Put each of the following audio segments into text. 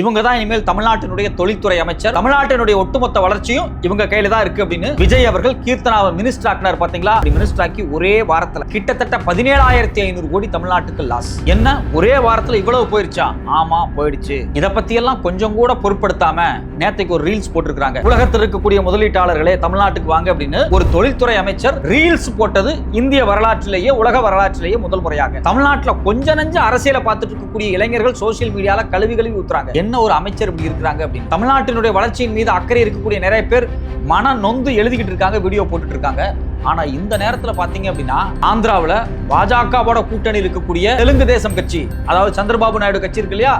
இவங்க தான் இனிமேல் தமிழ்நாட்டினுடைய தொழில்துறை அமைச்சர். தமிழ்நாட்டினுடைய ஒட்டுமொத்த வளர்ச்சியும் இவங்க கையில தான் இருக்கு அப்படின்னு விஜய் அவர்கள் கீர்த்தனாவை மினிஸ்டர் ஆக்கினார். பாத்தீங்களா? மினிஸ்டர் ஆக்கி ஒரே வாரத்துல கிட்டத்தட்ட 17,500 கோடி தமிழ்நாட்டுக்கு லாஸ். என்ன ஒரே வாரத்துல இவ்வளவு போயிருச்சா? ஆமா, போயிடுச்சு. இத பத்தி எல்லாம் கொஞ்சம் கூட பொருட்படுத்தாம நேத்தைக்கு ஒரு ரீல்ஸ் போட்டிருக்காங்க. உலகத்தில் இருக்கக்கூடிய முதலீட்டாளர்களே தமிழ்நாட்டுக்கு வாங்க அப்படின்னு ஒரு தொழில்துறை அமைச்சர் ரீல்ஸ் போட்டது இந்திய வரலாற்றிலேயே உலக வரலாற்றிலேயே முதல் முறையாக. தமிழ்நாட்டுல கொஞ்ச நஞ்ச அரசியலை பார்த்துட்டு இருக்கக்கூடிய இளைஞர்கள் சோசியல் மீடியால கழுவி ஊத்துறாங்க. என்ன ஒரு அமைச்சர் இப்படி இருக்காங்க அப்படின்னு. தமிழ்நாட்டினுடைய வளர்ச்சியின் மீது அக்கறை இருக்கக்கூடிய நிறைய பேர் மன நொந்து எழுதிக்கிட்டு இருக்காங்க, வீடியோ போட்டுட்டு இருக்காங்க. ஆனா இந்த நேரத்துல பாத்தீங்க அப்படின்னா ஆந்திராவுல பாஜகவோட கூட்டணி இருக்கக்கூடிய தெலுங்கு தேசம் கட்சி, அதாவது சந்திரபாபு நாயுடு கட்சி இருக்கு இல்லையா,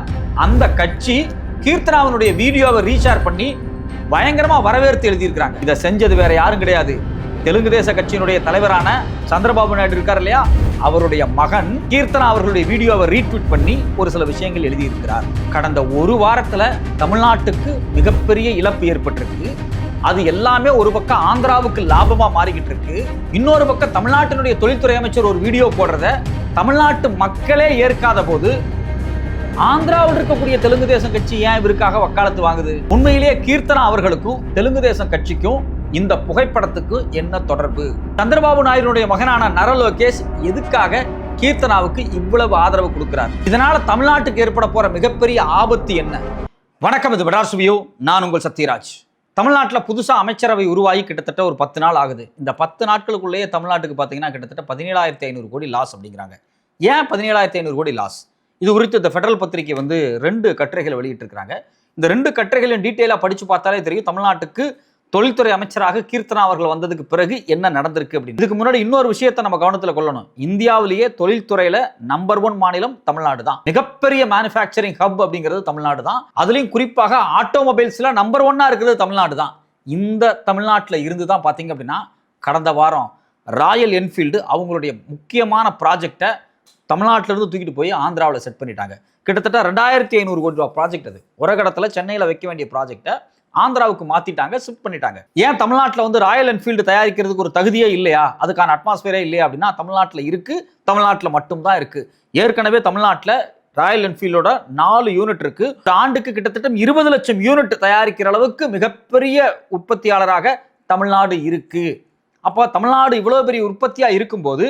அந்த கட்சி கீர்த்தனாவினுடைய வீடியோவை ரீஷேர் பண்ணி பயங்கரமா வரவேற்று எழுதியிருக்கிறாங்க. இதை செஞ்சது வேற யாரும் கிடையாது, தெலுங்கு தேச கட்சியினுடைய தலைவரான சந்திரபாபு நாயுடு இருக்கார் இல்லையா, அவருடைய மகன் கீர்த்தனா அவர்களுடைய வீடியோவை ரீட்வீட் பண்ணி ஒரு சில விஷயங்கள் எழுதியிருக்கிறார். கடந்த ஒரு வாரத்துல தமிழ்நாட்டுக்கு மிகப்பெரிய இழப்பு ஏற்பட்டிருக்கு. அது எல்லாமே ஒரு பக்கம் ஆந்திராவுக்கு லாபமா மாறிக்கிட்டு இருக்கு. இன்னொரு பக்கம் தமிழ்நாட்டினுடைய தொழில்துறை அமைச்சர் ஒரு வீடியோ போடுறத தமிழ்நாட்டு மக்களே ஏற்காத போது ஆந்திராவில் இருக்கக்கூடிய தெலுங்கு தேசம் கட்சி ஏன் இவருக்காக வக்காலத்து வாங்குது? உண்மையிலேயே கீர்த்தனா அவர்களுக்கும் தெலுங்கு தேசம் கட்சிக்கும் இந்த புகைப்படத்துக்கு என்ன தொடர்பு? சந்திரபாபு நாயுடைய மகனான நர லோகேஷ் எதுக்காக கீர்த்தனாவுக்கு இவ்வளவு ஆதரவு கொடுக்கிறார்? இதனால தமிழ்நாட்டுக்கு ஏற்பட போற மிகப்பெரிய ஆபத்து என்ன? வணக்கம், இது மெட்ராஸ் வியூ. நான் உங்கள் சத்யராஜ். தமிழ்நாட்டில் புதுசா அமைச்சரவை உருவாகி கிட்டத்தட்ட ஒரு 10 நாள் ஆகுது. இந்த 10 நாட்களுக்குள்ளேயே தமிழ்நாட்டுக்கு பார்த்தீங்கன்னா கிட்டத்தட்ட 17,500 கோடி லாஸ் அப்படிங்கிறாங்க. ஏன் 17,500 கோடி லாஸ்? இது குறித்து இந்த ஃபெடரல் பத்திரிகை 2 கட்டுரைகளை வெளியிட்டு இருக்காங்க. இந்த 2 கட்டுரைகளையும் டீட்டெயிலாக படிச்சு பார்த்தாலே தெரியும் தமிழ்நாட்டுக்கு தொழில்துறை அமைச்சராக கீர்த்தனா அவர்கள் வந்ததுக்கு பிறகு என்ன நடந்திருக்கு அப்படின்னு. இதுக்கு முன்னாடி இன்னொரு விஷயத்தை நம்ம கவனத்தில் கொள்ளணும். இந்தியாவிலேயே தொழில்துறையில நம்பர் 1 மாநிலம் தமிழ்நாடு தான். மிகப்பெரிய மேனுஃபேக்சரிங் ஹப் அப்படிங்கிறது தமிழ்நாடு தான். அதுலயும் குறிப்பாக ஆட்டோமொபைல்ஸ்ல நம்பர் 1 இருக்கிறது தமிழ்நாடு தான். இந்த தமிழ்நாட்டில் இருந்து தான் பாத்தீங்க அப்படின்னா கடந்த வாரம் ராயல் என்ஃபீல்டு அவங்களுடைய முக்கியமான ப்ராஜெக்டை தமிழ்நாட்டிலிருந்து தூக்கிட்டு போய் ஆந்திராவில் செட் பண்ணிட்டாங்க. கிட்டத்தட்ட 2,500 கோடி ரூபாய் ப்ராஜெக்ட். அது ஒரு கடத்துல சென்னையில் வைக்க வேண்டிய ப்ராஜெக்டை ஆந்திராவுக்கு மாத்திட்டாங்க, ஷிஃப்ட் பண்ணிட்டாங்க. ஏன் தமிழ்நாட்டில் ராயல் என்ஃபீல்டு தயாரிக்கிறதுக்கு ஒரு தகுதியே இல்லையா, அதுக்கான அட்மாஸ்பியரே இல்லையா அப்படின்னா தமிழ்நாட்டில் இருக்கு. தமிழ்நாட்டில் மட்டும்தான் இருக்கு. ஏற்கனவே தமிழ்நாட்டில் ராயல் என்ஃபீல்டோட 4 யூனிட் இருக்கு. ஆண்டுக்கு கிட்டத்தட்ட 20 லட்சம் யூனிட் தயாரிக்கிற அளவுக்கு மிகப்பெரிய உற்பத்தியாளராக தமிழ்நாடு இருக்கு. அப்போ தமிழ்நாடு இவ்வளவு பெரிய உற்பத்தியா இருக்கும்போது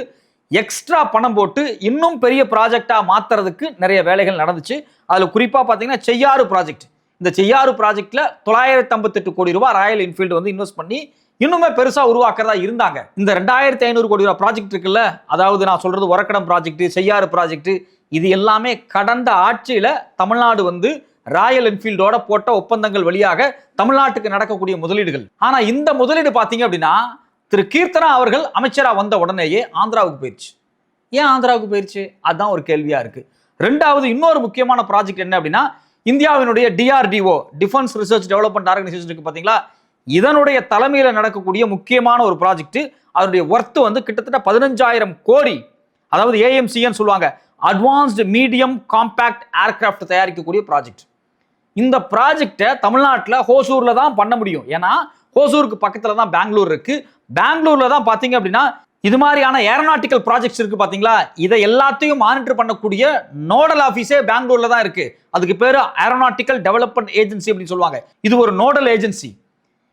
எக்ஸ்ட்ரா பணம் போட்டு இன்னும் பெரிய ப்ராஜெக்டா மாத்துறதுக்கு நிறைய வேலைகள் நடந்துச்சு. அதுல குறிப்பா பாத்தீங்கன்னா செய்யாறு ப்ராஜெக்ட். இந்த செய்யாறு ப்ராஜெக்ட்ல 958 கோடி ரூபாய் ராயல் என்ஃபீல்டு இன்வெஸ்ட் பண்ணி இன்னுமே பெருசா உருவாக்குறதா இருந்தாங்க. இந்த 2,500 கோடி ரூபாய் ப்ராஜெக்ட் இருக்குல்ல, அதாவது நான் சொல்றது ஒரக்கடம் ப்ராஜெக்ட், செய்யாறு ப்ராஜெக்ட், இது எல்லாமே கடந்த ஆட்சியில தமிழ்நாடு ராயல் என்ஃபீல்டோட போட்ட ஒப்பந்தங்கள் வழியாக தமிழ்நாட்டுக்கு நடக்கக்கூடிய முதலீடுகள். ஆனா இந்த முதலீடு பாத்தீங்க அப்படின்னா திரு கீர்த்தனா அவர்கள் அமைச்சரா வந்த உடனேயே ஆந்திராவுக்கு போயிருச்சு. ஏன் ஆந்திராவுக்கு போயிருச்சு? அதுதான் ஒரு கேள்வியா இருக்கு. ரெண்டாவது இன்னொரு முக்கியமான ப்ராஜெக்ட் என்ன அப்படின்னா இந்தியாவினுடைய DRDO, defence research development organisation இருக்கு பாத்தீங்களா, இதனுடைய தலைமையில நடக்கக்கூடிய முக்கியமான ஒரு ப்ராஜெக்ட். அதனுடைய ஒர்த் கிட்டத்தட்ட 15,000 கோடி. அதாவது AMCன்னு சொல்லுவாங்க, அட்வான்ஸ்டு மீடியம் காம்பாக்ட் ஏர்கிராஃப்ட் தயாரிக்கக்கூடிய ப்ராஜெக்ட். இந்த ப்ராஜெக்டை தமிழ்நாட்டில் ஹோசூர்ல தான் பண்ண முடியும். ஏன்னா ஹோசூருக்கு பக்கத்துல தான் பெங்களூர் இருக்கு. பெங்களூர்ல தான் பாத்தீங்க அப்படின்னா இது மாதிரியான ஏரோநாட்டிக்கல் ப்ராஜெக்ட்ஸ் இருக்கு பாத்தீங்களா, இதை எல்லாத்தையும் மானிட்டர் பண்ணக்கூடிய நோடல் ஆபீஸே பெங்களூர்ல தான் இருக்கு. அதுக்கு பேரு ஏரோநாட்டிக்கல் டெவலப்மெண்ட் ஏஜென்சி அப்படின்னு சொல்லுவாங்க. இது ஒரு நோடல் ஏஜென்சி.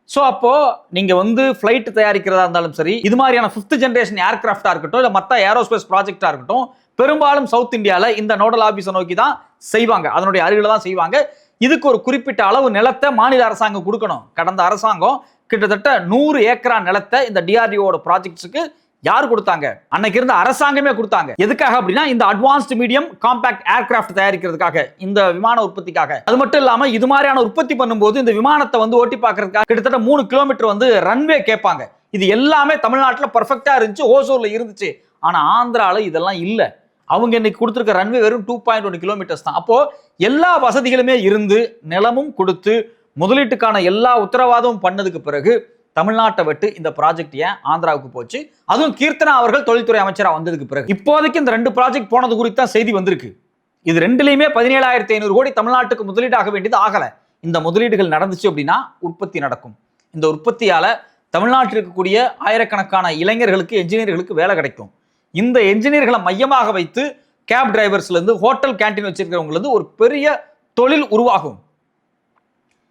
ஸோ அப்போ நீங்க ஃபிளைட் தயாரிக்கிறதா இருந்தாலும் சரி, இது மாதிரியான 5th ஜெனரேஷன் ஏர்கிராஃப்டா இருக்கட்டும், இல்லை மற்ற ஏரோஸ்பேஸ் ப்ராஜெக்டா இருக்கட்டும், பெரும்பாலும் சவுத் இந்தியாவில் இந்த நோடல் ஆபீஸை நோக்கி தான் செய்வாங்க, அதனுடைய அருகில தான் செய்வாங்க. இதுக்கு ஒரு குறிப்பிட்ட அளவு நிலத்தை மாநில அரசாங்கம் கொடுக்கணும். கடந்த அரசாங்கம் கிட்டத்தட்ட 100 ஏக்கரா நிலத்தை இந்த DRDO ப்ராஜெக்ட்ஸுக்கு யார் கொடுத்தாங்க? அன்னைக்கு இருந்த அரசாங்கமே கொடுத்தாங்க. எதுக்காக அப்படின்னா இந்த அட்வான்ஸ்டு மீடியம் காம்பாக்ட் ஏர்கிராஃப்ட் தயாரிக்கிறதுக்காக, இந்த விமான உற்பத்திக்காக. அது மட்டும் இல்லாம இது மாதிரியான உற்பத்தி பண்ணும்போது இந்த விமானத்தை ஓட்டி பார்க்கறதுக்காக கிட்டத்தட்ட 3 கிலோமீட்டர் ரன்வே கேட்பாங்க. இது எல்லாமே தமிழ்நாட்டில் பர்ஃபெக்டா இருந்துச்சு, ஓசூர்ல இருந்துச்சு. ஆனா ஆந்திரால இதெல்லாம் இல்ல. அவங்க இன்னைக்கு கொடுத்திருக்க ரன்வே வெறும் 2.1 கிலோமீட்டர்ஸ் தான். அப்போ எல்லா வசதிகளுமே இருந்து நிலமும் கொடுத்து முதலீட்டுக்கான எல்லா உத்தரவாதமும் பண்ணதுக்கு பிறகு தமிழ்நாட்டை விட்டு இந்த ப்ராஜெக்ட் ஏன் ஆந்திராவுக்கு போச்சு? அதுவும் கீர்த்தனா அவர்கள் தொழில்துறை அமைச்சரா வந்ததுக்கு பிறகு. இப்போதைக்கு இந்த 2 ப்ராஜெக்ட் போனது குறித்து தான் செய்தி வந்திருக்கு. இது 2லயுமே 17,500 கோடி தமிழ்நாட்டுக்கு முதலீடாக வேண்டியது ஆகல. இந்த முதலீடுகள் நடந்துச்சு அப்படின்னா உற்பத்தி நடக்கும். இந்த உற்பத்தியால தமிழ்நாட்டில் இருக்கக்கூடிய ஆயிரக்கணக்கான இளைஞர்களுக்கு, என்ஜினியர்களுக்கு வேலை கிடைக்கும். இந்த என்ஜினியர்களை மையமாக வைத்து கேப் டிரைவர்ஸ்ல இருந்து ஹோட்டல் கேண்டீன் வச்சிருக்கிறவங்க ஒரு பெரிய தொழில் உருவாகும்.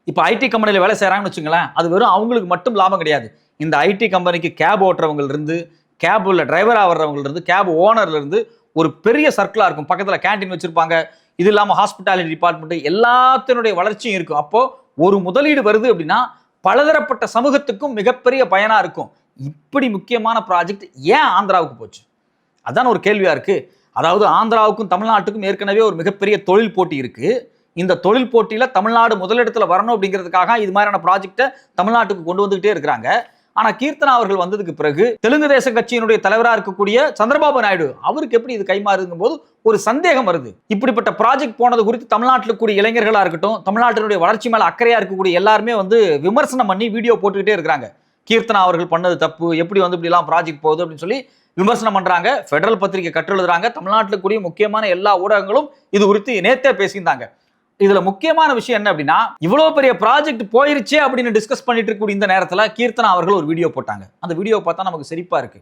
இப்போ ஐடி கம்பெனியில் வேலை செய்கிறாங்கன்னு வச்சுங்களேன், அது வெறும் அவங்களுக்கு மட்டும் லாபம் கிடையாது. இந்த ஐடி கம்பெனிக்கு கேப் ஓட்டுறவங்கலேருந்து, கேப் உள்ள டிரைவராக வர்றவங்கலேருந்து, கேப் ஓனர்லேருந்து ஒரு பெரிய சர்க்கிளாக இருக்கும். பக்கத்தில் கேன்டீன் வச்சுருப்பாங்க. இது இல்லாமல் ஹாஸ்பிட்டாலிட்டி டிபார்ட்மெண்ட் எல்லாத்தினுடைய வளர்ச்சியும் இருக்கும். அப்போது ஒரு முதலீடு வருது அப்படின்னா பலதரப்பட்ட சமூகத்துக்கும் மிகப்பெரிய பயனாக இருக்கும். இப்படி முக்கியமான ப்ராஜெக்ட் ஏன் ஆந்திராவுக்கு போச்சு? அதான் ஒரு கேள்வியாக இருக்குது. அதாவது ஆந்திராவுக்கும் தமிழ்நாட்டுக்கும் ஏற்கனவே ஒரு மிகப்பெரிய தொழில் போட்டி இருக்குது. இந்த தொழில் போட்டியில் தமிழ்நாடு முதலிடத்துல வரணும் அப்படிங்கிறதுக்காக இது மாதிரியான ப்ராஜெக்டை தமிழ்நாட்டுக்கு கொண்டு வந்துகிட்டே இருக்கிறாங்க. ஆனா கீர்த்தனா அவர்கள் வந்ததுக்கு பிறகு தெலுங்கு தேச கட்சியினுடைய தலைவராக இருக்கக்கூடிய சந்திரபாபு நாயுடு அவருக்கு எப்படி இது கைமாறுங்கும் போது ஒரு சந்தேகம் வருது. இப்படிப்பட்ட ப்ராஜெக்ட் போனது குறித்து தமிழ்நாட்டில் கூடிய இளைஞர்களா இருக்கட்டும், தமிழ்நாட்டினுடைய வளர்ச்சி மேல அக்கறையா இருக்கக்கூடிய எல்லாருமே விமர்சனம் பண்ணி வீடியோ போட்டுக்கிட்டே இருக்கிறாங்க. கீர்த்தனா அவர்கள் பண்ணது தப்பு, எப்படி இப்படி எல்லாம் ப்ராஜெக்ட் போகுது அப்படின்னு சொல்லி விமர்சனம் பண்றாங்க. பெடரல் பத்திரிகை கற்றெழுதுறாங்க. தமிழ்நாட்டில் கூடிய முக்கியமான எல்லா ஊடகங்களும் இது குறித்து நேத்தே பேசியிருந்தாங்க. இதுல முக்கியமான விஷயம் என்ன அப்படின்னா, இவ்வளவு பெரிய ப்ராஜெக்ட் போயிருச்சே அப்படின்னு டிஸ்கஸ் பண்ணிட்டு இருக்கக்கூடிய இந்த நேரத்துல கீர்த்தனா அவர்கள் ஒரு வீடியோ போட்டாங்க. அந்த வீடியோ பார்த்தா நமக்கு சிரிப்பா இருக்கு.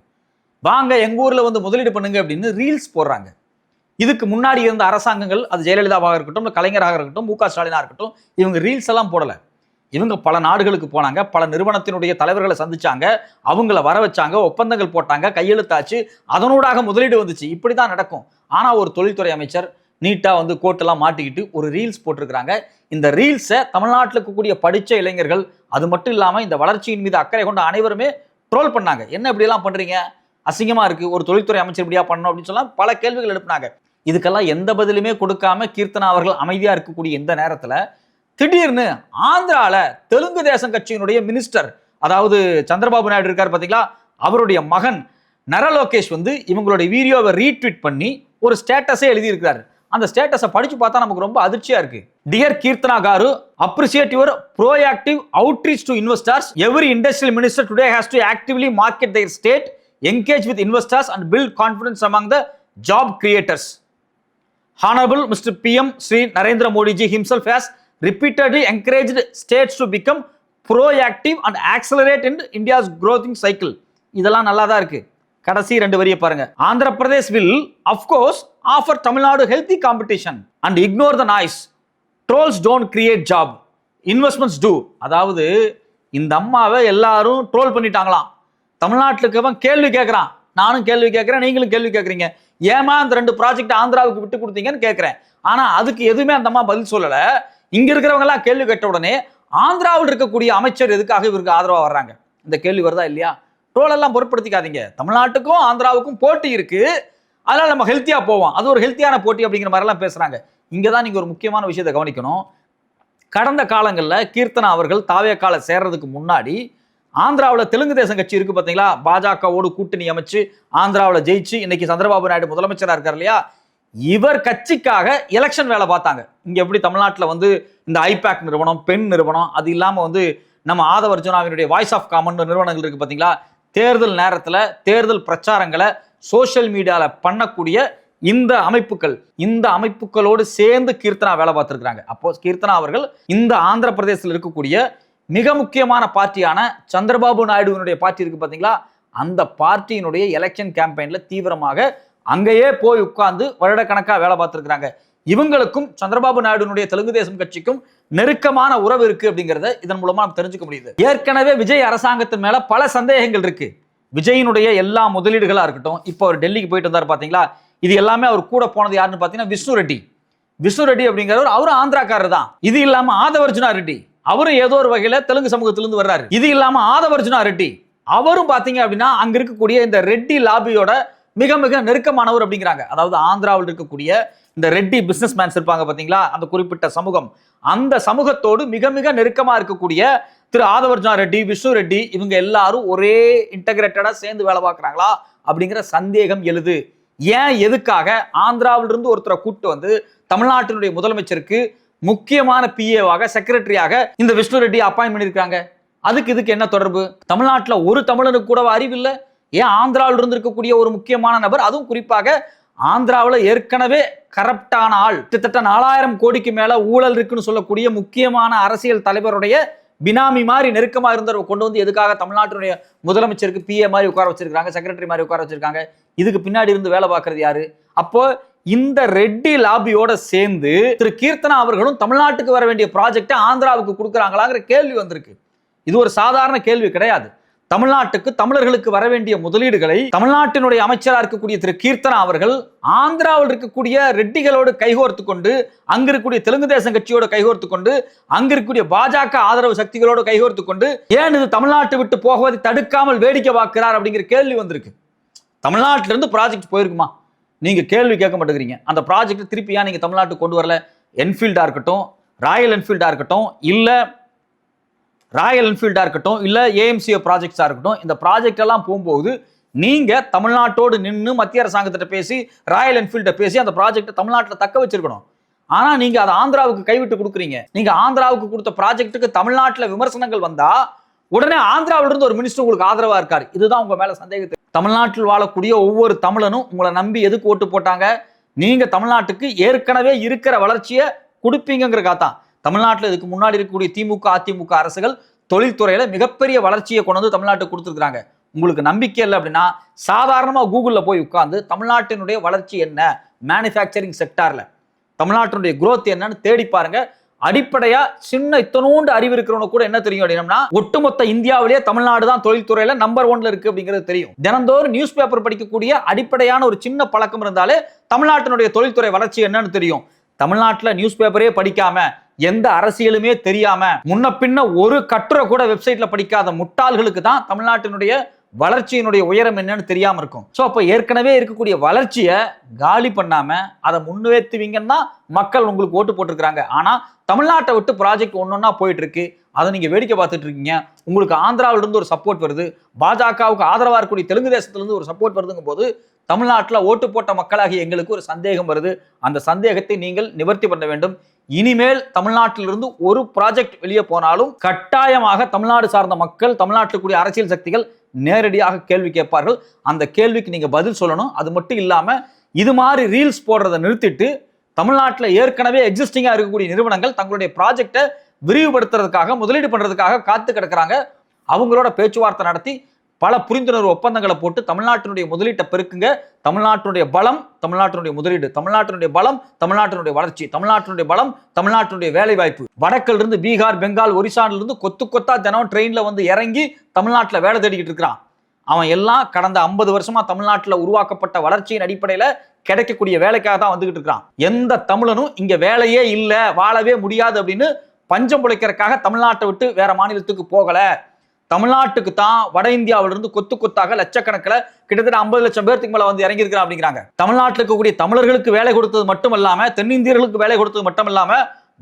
வாங்க எங்க ஊர்ல முதலீடு பண்ணுங்க அப்படின்னு ரீல்ஸ் போடுறாங்க. இதுக்கு முன்னாடி இருந்த அரசாங்கங்கள், அது ஜெயலலிதாவாக இருக்கட்டும், கலைஞராக இருக்கட்டும், மு க ஸ்டாலினாக இருக்கட்டும், இவங்க ரீல்ஸ் எல்லாம் போடல. இவங்க பல நாடுகளுக்கு போனாங்க, பல நிறுவனத்தினுடைய தலைவர்களை சந்திச்சாங்க, அவங்கள வர வச்சாங்க, ஒப்பந்தங்கள் போட்டாங்க, கையெழுத்தாச்சு, அதனூடாக முதலீடு வந்துச்சு. இப்படிதான் நடக்கும். ஆனா ஒரு தொழில்துறை அமைச்சர் நீட்டா கோட்டெல்லாம் மாட்டிக்கிட்டு ஒரு ரீல்ஸ் போட்டிருக்கிறாங்க. இந்த ரீல்ஸை தமிழ்நாட்டில் இருக்கக்கூடிய படித்த இளைஞர்கள், அது மட்டும் இல்லாமல் இந்த வளர்ச்சியின் மீது அக்கறை கொண்ட அனைவருமே ட்ரோல் பண்ணாங்க. என்ன இப்படியெல்லாம் பண்றீங்க, அசிங்கமா இருக்கு, ஒரு தொழில்துறை அமைச்சர் இப்படியா பண்ணணும் அப்படின்னு சொல்லலாம் பல கேள்விகள் எழுப்பினாங்க. இதுக்கெல்லாம் எந்த பதிலுமே கொடுக்காம கீர்த்தனா அவர்கள் அமைதியா இருக்கக்கூடிய இந்த நேரத்துல திடீர்னு ஆந்திரால தெலுங்கு தேசம் கட்சியினுடைய மினிஸ்டர், அதாவது சந்திரபாபு நாயுடு இருக்காரு பாத்தீங்களா, அவருடைய மகன் நரலோகேஷ் இவங்களுடைய வீடியோவை ரீட்வீட் பண்ணி ஒரு ஸ்டேட்டஸே எழுதி இருக்கிறாரு. அந்த ஸ்டேட்டஸை படிச்சு பார்த்தா நமக்கு ரொம்ப அதிர்ச்சியா இருக்கு. Dear Keerthana car, appreciate your proactive outreach to investors. Every industrial minister today has to actively market their state, engage with investors and build confidence among the job creators. Honorable Mr. PM Sri Narendra Modi ji himself has repeatedly encouraged states to become proactive and accelerate in India's growing cycle. இதெல்லாம் நல்லா தான் இருக்கு. கடைசி ரெண்டு வரியை பாருங்க. Andhra Pradesh will of course offer Tamil Nadu healthy competition and ignore the noise. Trolls don't create job, investments do. அதாவது இந்த அம்மாவை எல்லாரும் ட்ரோல் பண்ணிட்டாங்களாம். தமிழ்நாட்டில் இருக்கவன் கேள்வி கேட்கறான், நானும் கேள்வி கேட்கிறேன், நீங்களும் கேள்வி கேட்கறீங்க. ஏமா அந்த ரெண்டு ப்ராஜெக்ட் ஆந்திராவுக்கு விட்டு கொடுத்தீங்கன்னு கேட்கிறேன். ஆனா அதுக்கு எதுவுமே அந்த அம்மா பதில் சொல்லல. இங்க இருக்கிறவங்க எல்லாம் கேள்வி கேட்ட உடனே ஆந்திராவில் இருக்கக்கூடிய அமைச்சர் எதுக்காக இவருக்கு ஆதரவா வர்றாங்க, இந்த கேள்வி வருதா இல்லையா? ட்ரோல் எல்லாம் பொருட்படுத்திக்காதீங்க. தமிழ்நாட்டுக்கும் ஆந்திராவுக்கும் போட்டி இருக்கு, அதனால நம்ம ஹெல்த்தியா போவோம், அது ஒரு ஹெல்த்தியான போட்டி அப்படிங்கிற மாதிரி எல்லாம் பேசுறாங்க. இங்கதான் நீங்க ஒரு முக்கியமான விஷயத்தை கவனிக்கணும். கடந்த காலங்களில் கீர்த்தனா அவர்கள் தாவேக்கால சேர்றதுக்கு முன்னாடி ஆந்திராவில் தெலுங்கு தேசம் கட்சி இருக்கு பார்த்தீங்களா, பாஜகவோடு கூட்டணி அமைச்சு ஆந்திராவில் ஜெயிச்சு இன்னைக்கு சந்திரபாபு நாயுடு முதலமைச்சராக இருக்கார் இல்லையா, இவர் கட்சிக்காக எலெக்ஷன் வேலை பார்த்தாங்க. இங்க எப்படி தமிழ்நாட்டில் இந்த ஐபேக் நிறுவனம், பெண் நிறுவனம், அது இல்லாம நம்ம ஆதவ அர்ஜுனாவினுடைய வாய்ஸ் ஆஃப் காமன் நிறுவனங்கள் இருக்கு பார்த்தீங்களா, தேர்தல் நேரத்தில் தேர்தல் பிரச்சாரங்களை சோசியல் மீடியாவில் பண்ணக்கூடிய இந்த அமைப்புகளோடு சேர்ந்து கீர்த்தனா வேலை பார்த்துருக்காங்க. அப்போ கீர்த்தனா அவர்கள் இந்த ஆந்திர பிரதேசத்தில் இருக்கக்கூடிய மிக முக்கியமான பார்ட்டியான சந்திரபாபு நாயுடுவினுடைய பார்ட்டி இருக்கு பார்த்தீங்களா, அந்த பார்ட்டியினுடைய எலெக்ஷன் கேம்பெயின்ல தீவிரமாக அங்கேயே போய் உட்கார்ந்து வருடக்கணக்காக வேலை பார்த்துருக்காங்க. இவங்களுக்கும் சந்திரபாபு நாயுடுனுடைய தெலுங்கு தேசம் கட்சிக்கும் நெருக்கமான உறவு இருக்கு அப்படிங்கிறத இதன் மூலமா நம்ம தெரிஞ்சுக்க முடியுது. ஏற்கனவே விஜய் அரசாங்கத்தின் மேல பல சந்தேகங்கள் இருக்கு. விஜயினுடைய எல்லா முதலீடுகளா இருக்கட்டும், இப்போ அவர் டெல்லிக்கு போயிட்டு வந்தார் பாத்தீங்களா, இது எல்லாமே அவர் கூட போனது யாருன்னு பாத்தீங்கன்னா விஷ்ணு ரெட்டி அப்படிங்கிறவர், அவரும் ஆந்திராக்காரர் தான். இது இல்லாம ஆதவர்ஜுனா ரெட்டி, அவரும் ஏதோ ஒரு வகையில தெலுங்கு சமூகத்திலிருந்து வர்றாரு. இது இல்லாம ஆதவர்ஜுனா ரெட்டி அவரும் பாத்தீங்க அப்படின்னா அங்க இருக்கக்கூடிய இந்த ரெட்டி லாபியோட மிக மிக நெருக்கமானவர் அப்படிங்கிறாங்க. அதாவது ஆந்திராவில் இருக்கக்கூடிய இந்த ரெட்டி பிசினஸ் மேன்ஸ் இருப்பாங்க பாத்தீங்களா, அந்த குறிப்பிட்ட சமூகம், அந்த சமூகத்தோடு மிக மிக நெருக்கமா இருக்கக்கூடிய திரு ஆதவர்ஜுனா ரெட்டி, விஷ்ணு ரெட்டி, இவங்க எல்லாரும் ஒரே இன்டகிரேட்டடா சேர்ந்து வேலை பார்க்கறாங்களா அப்படிங்கிற சந்தேகம் எழுது. ஏன் எதுக்காக ஆந்திராவிலிருந்து ஒருத்தரை கூப்பிட்டு தமிழ்நாட்டினுடைய முதலமைச்சருக்கு முக்கியமான பிஏவாக, செக்ரட்டரியாக இந்த விஷ்ணு ரெட்டி அப்பாயின்ட் பண்ணியிருக்காங்க? அதுக்கு இதுக்கு என்ன தொடர்பு? தமிழ்நாட்டில் ஒரு தமிழனுக்கு கூட அறிவு இல்லை. ஏன் ஆந்திராவில் இருந்து இருக்கக்கூடிய ஒரு முக்கியமான நபர், அதுவும் குறிப்பாக ஆந்திராவில் ஏற்கனவே கரப்டான ஆள், கிட்டத்தட்ட 4000 கோடிக்கு மேல ஊழல் இருக்குன்னு சொல்லக்கூடிய முக்கியமான அரசியல் தலைவருடைய பினாமி மாதிரி நெருக்கமா இருந்தவர் கொண்டு எதுக்காக தமிழ்நாட்டினுடைய முதலமைச்சருக்கு பிஏ மாதிரி உட்கார வச்சிருக்காங்க, செக்ரட்டரி மாதிரி உட்கார வச்சிருக்காங்க? இதுக்கு பின்னாடி இருந்து வேலை பார்க்கறது யாரு? அப்போ இந்த ரெட்டி லாபியோட சேர்ந்து திரு கீர்த்தனா அவர்களும் தமிழ்நாட்டுக்கு வர வேண்டிய ப்ராஜெக்டை ஆந்திராவுக்கு கொடுக்குறாங்களாங்கிற கேள்வி வந்திருக்கு. இது ஒரு சாதாரண கேள்வி கிடையாது. தமிழ்நாட்டுக்கு தமிழர்களுக்கு வர வேண்டிய முதலீடுகளை தமிழ்நாட்டினுடைய அமைச்சராக இருக்கக்கூடிய திரு கீர்த்தனா அவர்கள் ஆந்திராவில் இருக்கக்கூடிய ரெட்டிகளோடு கைகோர்த்து கொண்டு, அங்க இருக்கக்கூடிய தெலுங்கு தேசம் கட்சியோடு கைகோர்த்து கொண்டு, அங்க இருக்கக்கூடிய பாஜக ஆதரவு சக்திகளோடு கைகோர்த்து கொண்டு, ஏன் இது தமிழ்நாட்டை விட்டு போகுவதை தடுக்காமல் வேடிக்கை பார்க்கிறார் அப்படிங்கிற கேள்வி வந்திருக்கு. தமிழ்நாட்டில இருந்து ப்ராஜெக்ட் போயிருக்குமா? நீங்க கேள்வி கேட்க மாட்டேங்கிறீங்க. அந்த ப்ராஜெக்ட் திருப்பியா நீங்க தமிழ்நாட்டுக்கு கொண்டு வரல? என்ஃபீல்டா இருக்கட்டும், ராயல் என்ஃபீல்டா இருக்கட்டும், இல்ல ஏஎம்சிஓ ப்ராஜெக்ட்ஸா இருக்கட்டும், இந்த ப்ராஜெக்ட் எல்லாம் போகும்போது நீங்க தமிழ்நாட்டோடு நின்று மத்திய அரசாங்கத்திட்ட பேசி, ராயல் என்ஃபீல்ட பேசி அந்த ப்ராஜெக்ட் தமிழ்நாட்டில் தக்க வச்சிருக்கணும். ஆனா நீங்க அதை ஆந்திராவுக்கு கைவிட்டு கொடுக்குறீங்க. நீங்க ஆந்திராவுக்கு கொடுத்த ப்ராஜெக்ட்டுக்கு தமிழ்நாட்டில் விமர்சனங்கள் வந்தா உடனே ஆந்திராவில இருந்து ஒரு மினிஸ்டர் உங்களுக்கு ஆதரவா இருக்காரு. இதுதான் உங்க மேல சந்தேகத்தை. தமிழ்நாட்டில் வாழக்கூடிய ஒவ்வொரு தமிழனும் உங்களை நம்பி எதுக்கு ஓட்டு போட்டாங்க? நீங்க தமிழ்நாட்டுக்கு ஏற்கனவே இருக்கிற வளர்ச்சியை கொடுப்பீங்கிறக்காதான். தமிழ்நாட்டில் இதுக்கு முன்னாடி இருக்கக்கூடிய திமுக அதிமுக அரசுகள் தொழில்துறையில மிகப்பெரிய வளர்ச்சியை கொண்டு வந்து தமிழ்நாட்டுக்கு கொடுத்துருக்காங்க. உங்களுக்கு நம்பிக்கை இல்லை அப்படின்னா சாதாரணமா கூகுள்ல போய் உட்கார்ந்து தமிழ்நாட்டினுடைய வளர்ச்சி என்ன, மேனுஃபேக்சரிங் செக்டார்ல தமிழ்நாட்டினுடைய குரோத் என்னன்னு தேடி பாருங்க. அடிப்படையா சின்ன இத்தனோண்டு அறிவு இருக்கிறவங்க கூட என்ன தெரியும் அப்படின்னா, ஒட்டுமொத்த இந்தியாவிலேயே தமிழ்நாடு தான் தொழில்துறையில நம்பர் 1ல இருக்கு அப்படிங்கிறது தெரியும். தினந்தோறும் நியூஸ் பேப்பர் படிக்கக்கூடிய அடிப்படையான ஒரு சின்ன பழக்கம் இருந்தாலே தமிழ்நாட்டினுடைய தொழில்துறை வளர்ச்சி என்னன்னு தெரியும். தமிழ்நாட்டில் நியூஸ் பேப்பரே படிக்காம, எந்த அரசியலுமே தெரியாம, முன்ன பின்ன ஒரு கட்டுரை கூட வெப்சைட்ல படிக்காத முட்டாள்களுக்கு தான் தமிழ்நாட்டினுடைய வளர்ச்சியினுடைய உயரம் என்னன்னு தெரியாம இருக்கும். சோ அப்ப ஏற்கனவே இருக்கக்கூடிய வளர்ச்சியை காலி பண்ணாம அதை முன்வைத்துவீங்கன்னா மக்கள் உங்களுக்கு ஓட்டு போட்டிருக்காங்க. ஆனா தமிழ்நாட்டை விட்டு ப்ராஜெக்ட் ஒன்னொன்னா போயிட்டு இருக்கு. அதை நீங்க வேடிக்கை பார்த்துட்டு இருக்கீங்க. உங்களுக்கு ஆந்திராவில இருந்து ஒரு சப்போர்ட் வருது, பாஜகவுக்கு ஆதரவா இருக்கக்கூடிய தெலுங்கு தேசத்துல இருந்து ஒரு சப்போர்ட் வருதுங்கும் போது தமிழ்நாட்டில் ஓட்டு போட்ட மக்களாகிய எங்களுக்கு ஒரு சந்தேகம் வருது. அந்த சந்தேகத்தை நீங்கள் நிவர்த்தி பண்ண வேண்டும். இனிமேல் தமிழ்நாட்டிலிருந்து ஒரு ப்ராஜெக்ட் வெளியே போனாலும் கட்டாயமாக தமிழ்நாடு சார்ந்த மக்கள், தமிழ்நாட்டில் கூடிய அரசியல் சக்திகள் நேரடியாக கேள்வி கேட்பார்கள். அந்த கேள்விக்கு நீங்க பதில் சொல்லணும். அது மட்டும் இல்லாம இது மாதிரி ரீல்ஸ் போடுறதை நிறுத்திட்டு தமிழ்நாட்டில் ஏற்கனவே எக்ஸிஸ்டிங்கா இருக்கக்கூடிய நிறுவனங்கள் தங்களுடைய ப்ராஜெக்டை விரிவுபடுத்துறதுக்காக, முதலீடு பண்றதுக்காக காத்து கிடக்குறாங்க. அவங்களோட பேச்சுவார்த்தை நடத்தி பல புரிந்துணர்வு ஒப்பந்தங்களை போட்டு தமிழ்நாட்டினுடைய முதலீட்டை பெருக்குங்க. தமிழ்நாட்டினுடைய பலம் தமிழ்நாட்டினுடைய முதலீடு, தமிழ்நாட்டினுடைய பலம் தமிழ்நாட்டினுடைய வளர்ச்சி, தமிழ்நாட்டினுடைய பலம் தமிழ்நாட்டினுடைய வேலை வாய்ப்பு. வடக்கில் இருந்து பீகார், பெங்கால், ஒரிசானில் இருந்து கொத்து கொத்தா தினம் ட்ரெயின்ல வந்து இறங்கி தமிழ்நாட்டில் வேலை தேடிக்கிட்டு இருக்கிறான். அவன் எல்லாம் கடந்த 50 வருஷமா தமிழ்நாட்டில் உருவாக்கப்பட்ட வளர்ச்சியின் அடிப்படையில கிடைக்கக்கூடிய வேலைக்காக தான் வந்துகிட்டு இருக்கிறான். எந்த தமிழனும் இங்க வேலையே இல்லை, வாழவே முடியாது அப்படின்னு பஞ்சம் பிழைக்கிறதுக்காக தமிழ்நாட்டை விட்டு வேற மாநிலத்துக்கு போகல. தமிழ்நாட்டுக்கு தான் வட இந்தியாவிலிருந்து கொத்து கொத்தாக லட்சக்கணக்கில் கிட்டத்தட்ட 50 லட்சம் பேருக்கு மேல வந்து இறங்கி இருக்கிறான் அப்படிங்கிறாங்க. தமிழ்நாட்டில் இருக்கக்கூடிய தமிழர்களுக்கு வேலை கொடுத்தது மட்டும் இல்லாம, தென்னிந்தியர்களுக்கு வேலை கொடுத்தது மட்டும் இல்லாம,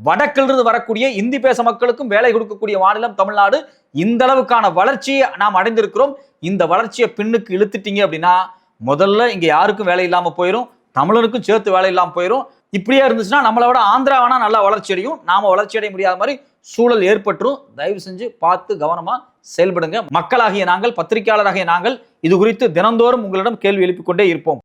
வடக்கிலிருந்து வரக்கூடிய இந்தி பேச மக்களுக்கும் வேலை கொடுக்கக்கூடிய மாநிலம் தமிழ்நாடு. இந்த அளவுக்கான வளர்ச்சியை நாம் அடைந்திருக்கிறோம். இந்த வளர்ச்சியை பின்னுக்கு இழுத்துட்டீங்க அப்படின்னா முதல்ல இங்க யாருக்கும் வேலை இல்லாம போயிடும், தமிழனுக்கும் சேர்த்து வேலை இல்லாம போயிடும். இப்படியே இருந்துச்சுன்னா நம்மளை விட ஆந்திராவானா நல்லா வளர்ச்சி அடையும், நாம வளர்ச்சி அடைய முடியாத மாதிரி சூழல் ஏற்பட்டுரும். தயவு செஞ்சு பார்த்து கவனமா செயல்படுங்க. மக்களாகிய நாங்கள், பத்திரிகையாளராகிய நாங்கள் இது குறித்து தினந்தோறும் உங்களிடம் கேள்வி எழுப்பிக் கொண்டே இருப்போம்.